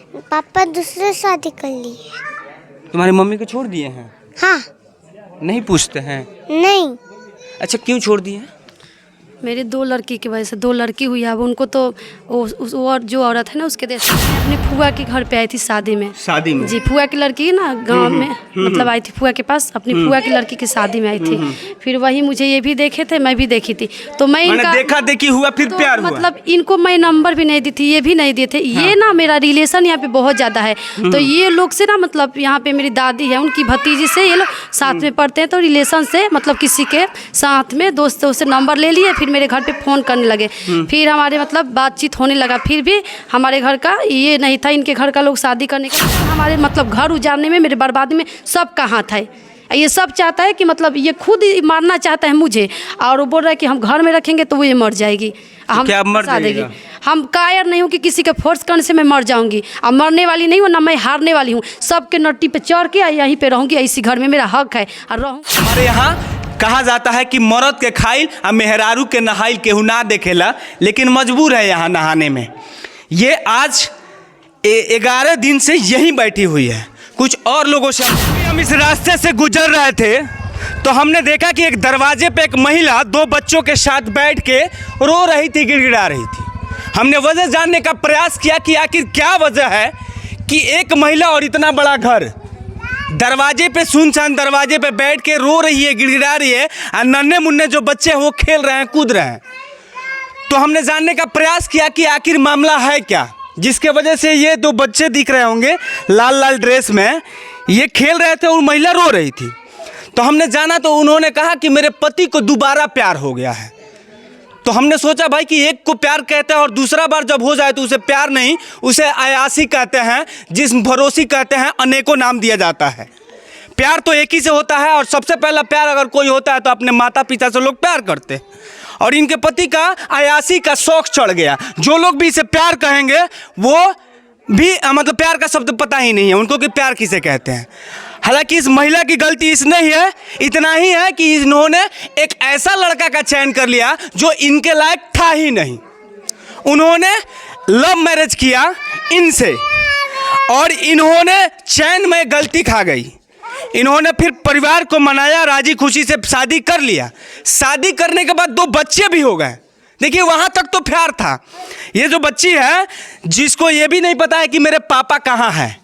पापा दूसरे शादी कर लिए। तुम्हारी मम्मी को छोड़ दिए हैं? हाँ। नहीं पूछते हैं? नहीं। अच्छा, क्यों छोड़ दिए? मेरी 2 लड़की की वजह से 2 लड़की हुई। अब उनको तो वो जो औरत है ना उसके देश में अपनी फुआ के घर पे आई थी शादी में। शादी में? जी, फुआ की लड़की ना गांव में मतलब आई थी फुआ के पास, अपनी फुआ की लड़की की शादी में आई थी। फिर वही मुझे ये भी देखे थे, मैं भी देखी थी, तो मैं इनका देखा देखी हुआ, फिर तो प्यार हुआ। मतलब इनको मैं नंबर भी नहीं दी थी, ये भी नहीं दिए थे। हाँ। ये ना मेरा रिलेशन यहाँ पे बहुत ज़्यादा है, तो ये लोग से ना मतलब यहाँ पे मेरी दादी है, उनकी भतीजी से ये लोग साथ में पढ़ते हैं, तो रिलेशन से मतलब किसी के साथ में दोस्तों से नंबर ले लिए, फिर मेरे घर पे फ़ोन करने लगे। फिर हमारे मतलब बातचीत होने लगा। फिर भी हमारे घर का ये नहीं था, इनके घर का लोग शादी करने का, हमारे मतलब घर उजाड़ने में, मेरे बर्बादी में सबका हाथ है। ये सब चाहता है कि मतलब ये खुद ही मारना चाहता है मुझे, और वो बोल रहा है कि हम घर में रखेंगे तो वो ये मर जाएगी, हम क्या मर देगी। हम कायर नहीं हूँ कि किसी के फोर्स करने से मैं मर जाऊंगी। अब मरने वाली नहीं हूँ, ना मैं हारने वाली हूँ। सबके नट्टी पे चढ़ के यहीं पे रहूँगी, इसी घर में मेरा हक है और रहूँ। हमारे यहाँ कहा जाता है कि मर्द के खाइल और मेहरारू के नहाइल केहू ना देखेला, लेकिन मजबूर है यहाँ नहाने में। ये आज 11 दिन से यहीं बैठी हुई है। कुछ और लोगों से हम इस रास्ते से गुजर रहे थे तो हमने देखा कि एक दरवाजे पे एक महिला 2 बच्चों के साथ बैठ के रो रही थी, गिड़गिड़ा रही थी। हमने वजह जानने का प्रयास किया कि आखिर क्या वजह है कि एक महिला और इतना बड़ा घर दरवाजे पे, सुनसान दरवाजे पे बैठ के रो रही है, गिड़गिड़ा रही है, और नन्हे मुन्ने जो बच्चे हैं वो खेल रहे हैं, कूद रहे हैं। तो हमने जानने का प्रयास किया कि आखिर मामला है क्या, जिसके वजह से ये 2 बच्चे दिख रहे होंगे लाल लाल ड्रेस में, ये खेल रहे थे और महिला रो रही थी। तो हमने जाना तो उन्होंने कहा कि मेरे पति को दोबारा प्यार हो गया है। तो हमने सोचा भाई कि एक को प्यार कहते हैं और दूसरा बार जब हो जाए तो उसे प्यार नहीं, उसे अयासी कहते हैं, जिस्म भरोसी कहते हैं, अनेकों नाम दिया जाता है। प्यार तो एक ही से होता है, और सबसे पहला प्यार अगर कोई होता है तो अपने माता पिता से लोग प्यार करते हैं। और इनके पति का अयासी का शौक चढ़ गया। जो लोग भी इसे प्यार कहेंगे वो भी मतलब प्यार का शब्द पता ही नहीं है उनको कि प्यार किसे कहते हैं। हालांकि इस महिला की गलती इसने ही है, इतना ही है कि इन्होंने एक ऐसा लड़का का चयन कर लिया जो इनके लायक था ही नहीं। उन्होंने लव मैरिज किया इनसे, और इन्होंने चैन में गलती खा गई। इन्होंने फिर परिवार को मनाया, राजी खुशी से शादी कर लिया। शादी करने के बाद 2 बच्चे भी हो गए। देखिए, वहाँ तक तो प्यार था। ये जो बच्ची है, जिसको ये भी नहीं पता है कि मेरे पापा कहाँ हैं,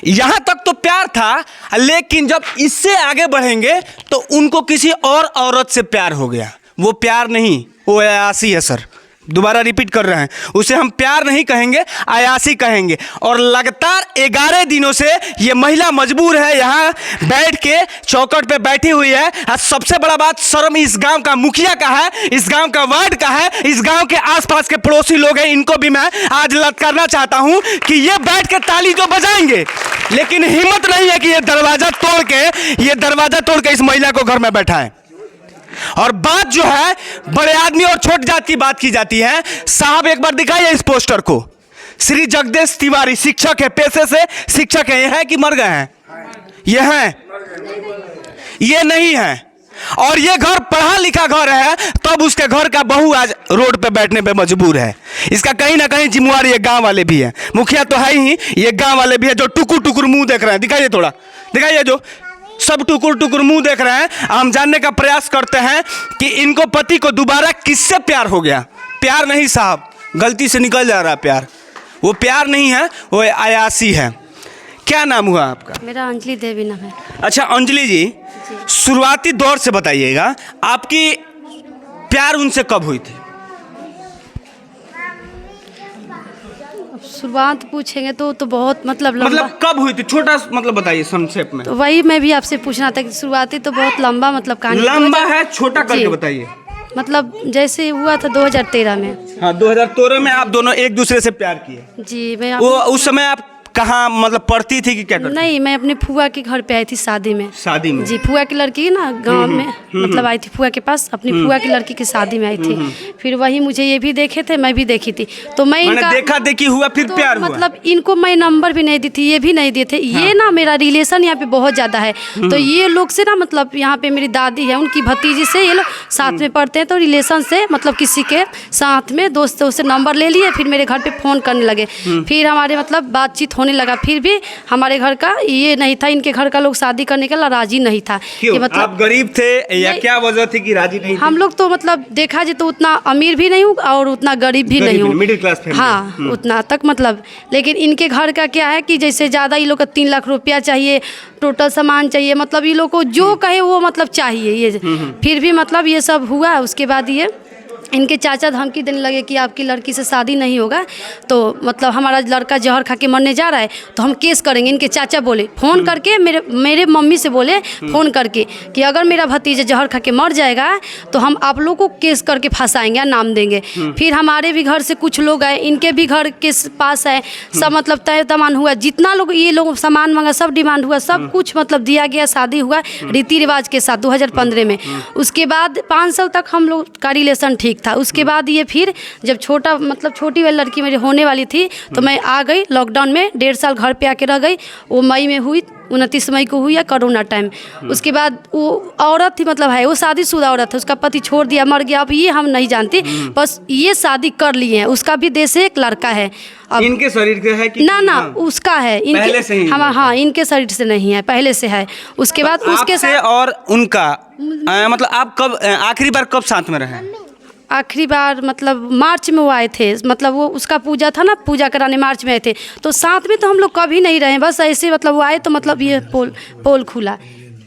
यहाँ तक तो प्यार था। लेकिन जब इससे आगे बढ़ेंगे तो उनको किसी और औरत से प्यार हो गया। वो प्यार नहीं, वो अयासी है सर। दोबारा रिपीट कर रहे हैं, उसे हम प्यार नहीं कहेंगे, अयासी कहेंगे। और लगातार 11 दिनों से ये महिला मजबूर है, यहाँ बैठ के चौखट पे बैठी हुई है। और सबसे बड़ा बात, शर्म इस गांव का मुखिया का है, इस गांव का वार्ड का है, इस गांव के आसपास के पड़ोसी लोग हैं, इनको भी मैं आज ललकारना चाहता हूँ कि ये बैठ के ताली तो बजाएंगे, लेकिन हिम्मत नहीं है कि ये दरवाजा तोड़ के इस महिला को घर में बैठाएं। और बात जो है बड़े आदमी और छोट जात की बात की जाती है। साहब एक बार दिखाइए इस पोस्टर को। श्री जगदेश तिवारी शिक्षक है, पेशे से शिक्षक है। ये है कि मर गए हैं? ये हैं, ये नहीं है। और ये घर पढ़ा लिखा घर है, तब उसके घर का बहू आज रोड पे बैठने पे मजबूर है। इसका कहीं ना कहीं जिम्मेवार ये गांव वाले भी है। मुखिया तो है ही, ये गांव वाले भी है जो टुकुर टुकुर मुंह देख रहे हैं। दिखाइए थोड़ा, दिखाइए, जो सब टुकुर टुकुर मुंह देख रहे हैं। हम जानने का प्रयास करते हैं कि इनको पति को दोबारा किससे प्यार हो गया। प्यार नहीं साहब, गलती से निकल जा रहा है प्यार। वो प्यार नहीं है, वो अयासी है। क्या नाम हुआ आपका? मेरा अंजलि देवी नाम है। अच्छा अंजलि जी, शुरुआती दौर से बताइएगा, आपकी प्यार उनसे कब हुई थी? शुरुआत पूछेंगे तो बहुत मतलब कब हुई थी, छोटा मतलब बताइए संक्षेप में। तो वही मैं भी आपसे पूछना था कि शुरुआती तो बहुत लंबा मतलब कहानी लंबा है, छोटा करके बताइए। मतलब जैसे हुआ था 2013 में। हाँ, 2013 में आप दोनों एक दूसरे से प्यार किए। जी, मैं वो उस समय आप कहाँ मतलब पढ़ती थी कि क्या करती? नहीं, मैं अपने फुआ के घर पे आई थी शादी में। शादी में? जी, फुआ की लड़की ना गांव में मतलब आई थी फुआ के पास, अपनी फुआ की लड़की की शादी में आई थी। फिर वही मुझे ये भी देखे थे, मैं भी देखी थी, तो मैं इनका देखा देखी हुआ, फिर प्यार हुआ। मतलब इनको मैं नंबर भी नहीं दी थी, ये भी नहीं दिए थे। ये ना मेरा रिलेशन यहाँ पे बहुत ज़्यादा है, तो ये लोग से ना मतलब यहाँ पे मेरी दादी है, उनकी भतीजी से ये लोग साथ में पढ़ते हैं, तो रिलेशन से मतलब किसी के साथ में दोस्तों से नंबर ले लिए, फिर मेरे घर पे फ़ोन करने लगे। फिर हमारे मतलब बातचीत होने लगा, फिर भी हमारे घर का ये नहीं था, इनके घर का लोग शादी करने के लिए राजी नहीं था। क्यों? कि मतलब आप गरीब थे या क्या वजह थी कि राजी नहीं थे? हम लोग तो मतलब देखा जाए तो उतना अमीर भी नहीं हूँ और उतना गरीब भी नहीं हूँ, मिडिल क्लास फैमिली। हाँ उतना तक मतलब। लेकिन इनके घर का क्या है कि जैसे ज़्यादा ये लोग को 3 लाख रुपया चाहिए, टोटल सामान चाहिए, मतलब ये लोग को जो कहे वो मतलब चाहिए ये। फिर भी मतलब ये सब हुआ। उसके बाद ये इनके चाचा धमकी देने लगे कि आपकी लड़की से शादी नहीं होगा, तो मतलब हमारा लड़का जहर खा के मरने जा रहा है तो हम केस करेंगे। इनके चाचा बोले फ़ोन करके, मेरे मम्मी से बोले फ़ोन करके कि अगर मेरा भतीजा जहर खा के मर जाएगा तो हम आप लोग को केस करके फंसाएंगे, नाम देंगे। फिर हमारे भी घर से कुछ लोग आए, इनके भी घर के पास है, सब मतलब तय तमान हुआ, जितना लोग ये लोग सामान मांगा सब डिमांड हुआ, सब कुछ मतलब दिया गया, शादी हुआ रीति रिवाज के साथ 2015 में। उसके बाद 5 साल तक हम लोग का रिलेशन ठीक था। उसके बाद ये फिर जब छोटी वाली लड़की मेरी होने वाली थी तो मैं आ गई लॉकडाउन में, 1.5 साल घर पे आके रह गई। वो मई में हुई, 29 मई को हुई या कोरोना टाइम। उसके बाद वो औरत थी, मतलब है वो शादीशुदा औरत है, उसका पति छोड़ दिया, मर गया, अब ये हम नहीं जानते, बस ये शादी कर लिए हैं। उसका भी देश से एक लड़का है। अब इनके शरीर के है कि ना उसका है, पहले से ही हाँ इनके शरीर से नहीं है, पहले से है। उसके बाद उसके साथ और उनका मतलब आप कब आखिरी बार कब साथ में रहे? आखिरी बार मतलब मार्च में वो आए थे, मतलब वो उसका पूजा था ना, पूजा कराने मार्च में आए थे, तो साथ में तो हम लोग कभी नहीं रहे, बस ऐसे मतलब वो आए तो मतलब ये पोल खुला।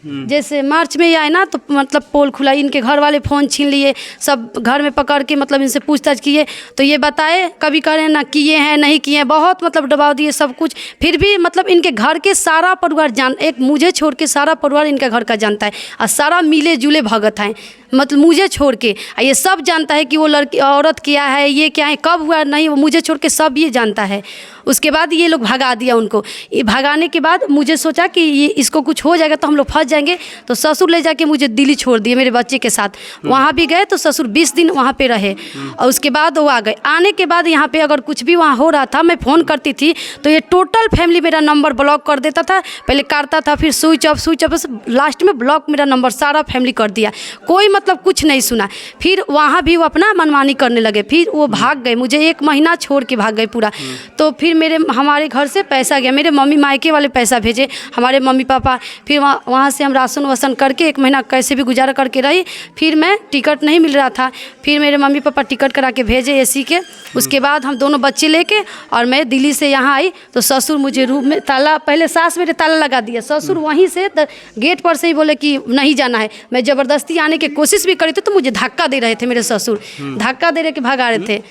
जैसे मार्च में ये आए ना तो मतलब पोल खुला, इनके घर वाले फ़ोन छीन लिए, सब घर में पकड़ के मतलब इनसे पूछताछ किए, तो ये बताए कभी करें ना किए हैं नहीं किए हैं, बहुत मतलब दबाव दिए सब कुछ। फिर भी मतलब इनके घर के सारा परिवार एक मुझे छोड़ के सारा परिवार इनका घर का जानता है, और सारा मिले जुले भगत हैं, मतलब मुझे छोड़ के ये सब जानता है कि वो लड़की औरत क्या है, ये क्या है, कब हुआ नहीं, वो मुझे छोड़ के सब ये जानता है। उसके बाद ये लोग भगा दिया उनको। ये भगाने के बाद मुझे सोचा कि ये इसको कुछ हो जाएगा तो हम लोग फंस जाएंगे, तो ससुर ले जाके मुझे दिल्ली छोड़ दिए मेरे बच्चे के साथ। वहाँ भी गए तो ससुर 20 दिन वहाँ पे रहे, और उसके बाद वो आ गए। आने के बाद यहाँ पे अगर कुछ भी वहाँ हो रहा था, मैं फ़ोन करती थी तो ये टोटल फैमिली मेरा नंबर ब्लॉक कर देता था, पहले काटता था, फिर स्विच ऑफ, लास्ट में ब्लॉक मेरा नंबर सारा फैमिली कर दिया, कोई मतलब कुछ नहीं सुना। फिर वहाँ भी वो अपना मनमानी करने लगे, फिर वो भाग गए, मुझे 1 महीना छोड़ के भाग गए पूरा। तो फिर हमारे घर से पैसा गया, मेरे मम्मी मायके वाले पैसा भेजे, हमारे मम्मी पापा। फिर वहाँ से हम राशन वासन करके 1 महीना कैसे भी गुजारा करके रही। फिर मैं टिकट नहीं मिल रहा था, फिर मेरे मम्मी पापा टिकट करा के भेजे एसी के। उसके बाद हम दोनों बच्चे लेके और मैं दिल्ली से यहाँ आई तो ससुर मुझे रूम में ताला, पहले सास मेरे ताला लगा दिया, ससुर वहीं से गेट पर से ही बोले कि नहीं जाना है। मैं ज़बरदस्ती आने की कोशिश भी करी थी तो मुझे धक्का दे रहे थे मेरे ससुर, धक्का दे रहे के भगा रहे थे।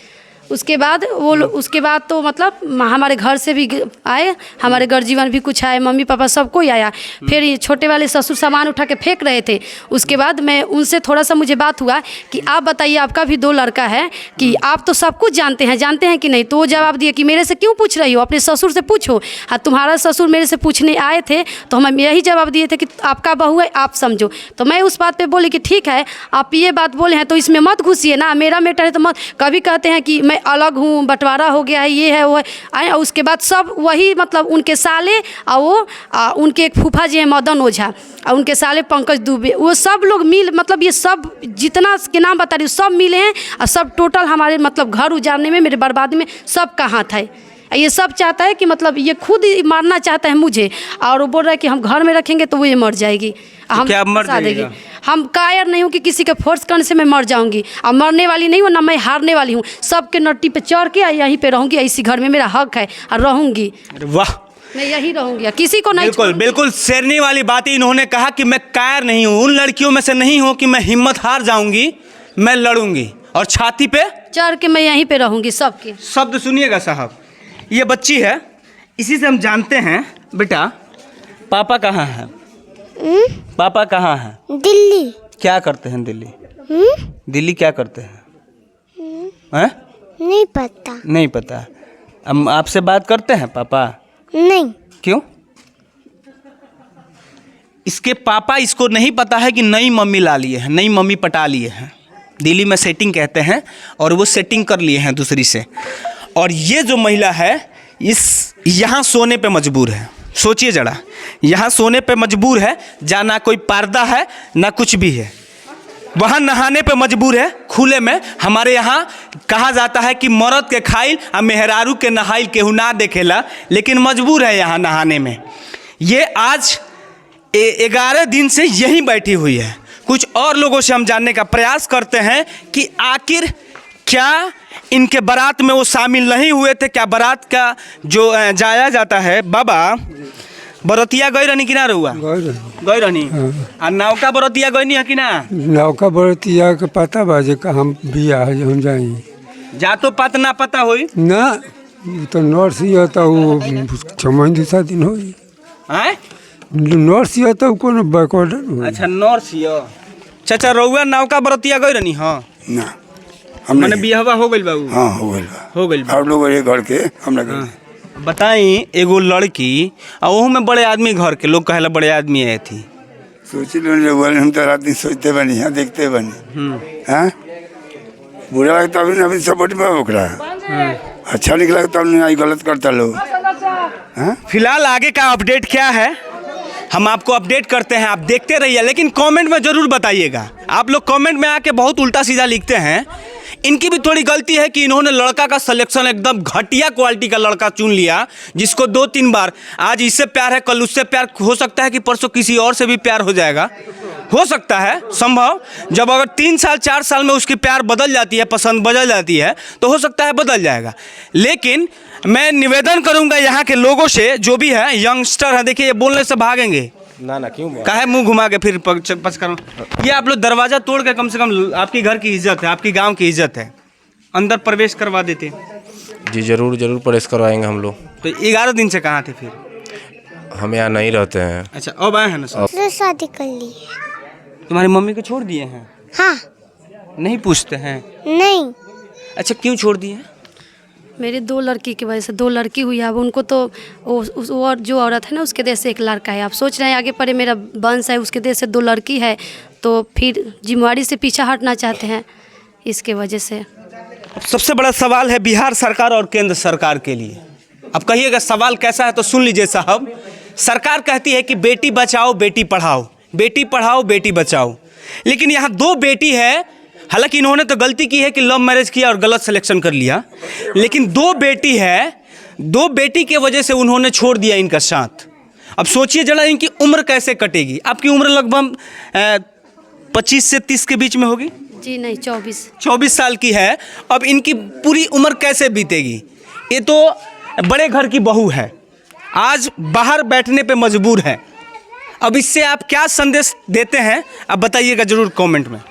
उसके बाद उसके बाद तो मतलब हमारे घर से भी आए, हमारे गर्जीवन भी कुछ आए, मम्मी पापा सब कोई आया। फिर ये छोटे वाले ससुर सामान उठा के फेंक रहे थे। उसके बाद मैं उनसे थोड़ा सा मुझे बात हुआ कि आप बताइए, आपका भी 2 लड़का है, कि आप तो सब कुछ जानते हैं कि नहीं? तो वो जवाब दिए कि मेरे से क्यों पूछ रही हो, अपने ससुर से पूछो। हाँ, तुम्हारा ससुर मेरे से पूछने आए थे तो हम यही जवाब दिए थे कि आपका बहू है, आप समझो। तो मैं उस बात पर बोली कि ठीक है, आप ये बात बोले हैं तो इसमें मत घुसिए ना, मेरा मैटर है तो मत। कभी कहते हैं कि मैं अलग हूँ, बंटवारा हो गया है, ये है वो है। उसके बाद सब वही मतलब उनके साले और वो उनके एक फूफा जी हैं मदन ओझा, और उनके साले पंकज दुबे, वो सब लोग मिल मतलब ये सब जितना के नाम बता रही हूँ सब मिले हैं, और सब टोटल हमारे मतलब घर उजाड़ने में, मेरे बर्बादी में सब का हाथ है। ये सब चाहता है कि मतलब ये खुद मारना चाहता है मुझे, और वो बोल रहा है कि हम घर में रखेंगे तो वो ये मर जाएगी, हम क्या मर देगी। हम कायर नहीं हूँ कि किसी के फोर्स करने से मैं मर जाऊंगी, और मरने वाली नहीं हूँ ना मैं हारने वाली हूँ। सबके नट्टी पे चढ़ के यहीं पे रहूंगी, इसी घर में मेरा हक है और रहूंगी। वाह, मैं यही रहूंगी, किसी को नहीं। बिल्कुल बिल्कुल शेरनी वाली बात इन्होंने कहा कि मैं कायर नहीं हूँ, उन लड़कियों में से नहीं हूँ कि मैं हिम्मत हार जाऊंगी, मैं लड़ूंगी और छाती पे चढ़ के मैं यहीं पे रहूंगी। सबके शब्द सुनिएगा साहब, ये बच्ची है, इसी से हम जानते हैं। बेटा, पापा कहाँ हैं? पापा कहाँ हैं? दिल्ली। क्या करते हैं दिल्ली? दिल्ली क्या करते हैं? नहीं पता। नहीं पता। हम आपसे बात करते हैं पापा? नहीं। क्यों? इसके पापा, इसको नहीं पता है कि नई मम्मी ला लिए हैं, नई मम्मी पटा लिए हैं। दिल्ली में सेटिंग कहते हैं, और वो सेटिंग कर लिए हैं दूसरी से। और ये जो महिला है यहाँ सोने पे मजबूर है। सोचिए जरा, यहाँ सोने पे मजबूर है, जहाँ ना कोई पर्दा है ना कुछ भी है। वहाँ नहाने पे मजबूर है खुले में। हमारे यहाँ कहा जाता है कि मर्द के खाइल आ मेहरारू के नहाइल केहू ना देखेला, लेकिन मजबूर है यहाँ नहाने में। ये आज 11 दिन से यहीं बैठी हुई है। कुछ और लोगों से हम जानने का प्रयास करते हैं कि आखिर क्या इनके बारात में वो शामिल नहीं हुए थे, क्या बारात का जो जाया जाता है। बाबा बरतिया गई रहनी कि ना रहुआ? गई रहनी। आ नौका बरतिया गई नहीं कि ना? नौका बरतिया के पता बाजे का हम बिया है हम जाई जा तो पत ना पता होई ना, तो नर्सी होता वो 6 महीने 7 दिन होई हैं। नर्सी होता वो कोनो बैकवर्ड। अच्छा नर्स यो। चाचा रहुआ नौका बरतिया गई रहनी? हाँ ना हमने बियाहवा हो गइल बाबू? हाँ हो गइल बा, हो गइल बा। आप लोग ये घर के हमरा के बताई एगो लड़की और ओहू में बड़े आदमी घर के लोग कहेला बड़े आदमी आए थी। सोची लो हम तो रात दिन सोचते बनी हाँ देखते बनी हाँ बुरा लगता अभी अभी सपोर्ट में ओकरा अच्छा निकला तब नहीं गलत करता लोग। हाँ फिलहाल आगे का अपडेट क्या है हम आपको अपडेट करते हैं, आप देखते रहिए, लेकिन कमेंट में ज़रूर बताइएगा। आप लोग कमेंट में आके बहुत उल्टा सीधा लिखते हैं। इनकी भी थोड़ी गलती है कि इन्होंने लड़का का सिलेक्शन एकदम घटिया क्वालिटी का लड़का चुन लिया, जिसको 2-3 बार आज इससे प्यार है, कल उससे प्यार, हो सकता है कि परसों किसी और से भी प्यार हो जाएगा, हो सकता है संभव। जब अगर 3 साल 4 साल में उसकी प्यार बदल जाती है, पसंद बदल जाती है, तो हो सकता है बदल जाएगा। लेकिन मैं निवेदन करूंगा यहाँ के लोगों से, जो भी है यंगस्टर है, देखिए ये बोलने से भागेंगे ना क्यों काहे मुंह घुमा के फिर पच कर। ये आप लोग दरवाज़ा तोड़ के कम से कम, आपकी घर की इज्जत है, आपकी गांव की इज्जत है, अंदर प्रवेश करवा देते। जी जरूर प्रवेश करवाएंगे हम लोग। तो 11 दिन से कहाँ थे फिर? हम यहाँ नहीं रहते हैं। अच्छा अब आए हैं ना सर? दूसरे शादी कर ली है। तुम्हारी मम्मी को छोड़ दिए हैं? हाँ। नहीं पूछते हैं? नहीं। अच्छा क्यों छोड़ दिए हैं? मेरे 2 लड़की की वजह से, 2 लड़की हुई है। अब उनको तो वो जो औरत है ना उसके देश से 1 लड़का है। आप सोच रहे हैं आगे पड़े मेरा वंश है, उसके देश से 2 लड़की है, तो फिर जिम्मेवारी से पीछा हटना चाहते हैं, इसके वजह से। सबसे बड़ा सवाल है बिहार सरकार और केंद्र सरकार के लिए। अब कहिएगा सवाल कैसा है तो सुन लीजिए साहब। सरकार कहती है कि बेटी बचाओ बेटी पढ़ाओ, बेटी पढ़ाओ बेटी बचाओ, लेकिन यहाँ 2 बेटी है। हालांकि इन्होंने तो गलती की है कि लव मैरिज किया और गलत सिलेक्शन कर लिया, लेकिन 2 बेटी है, 2 बेटी के वजह से उन्होंने छोड़ दिया इनका साथ। अब सोचिए जरा इनकी उम्र कैसे कटेगी। आपकी उम्र लगभग 25 से 30 के बीच में होगी? जी नहीं, 24 साल की है। अब इनकी पूरी उम्र कैसे बीतेगी? ये तो बड़े घर की बहू है, आज बाहर बैठने पे मजबूर है। अब इससे आप क्या संदेश देते हैं, आप बताइएगा ज़रूर कमेंट में।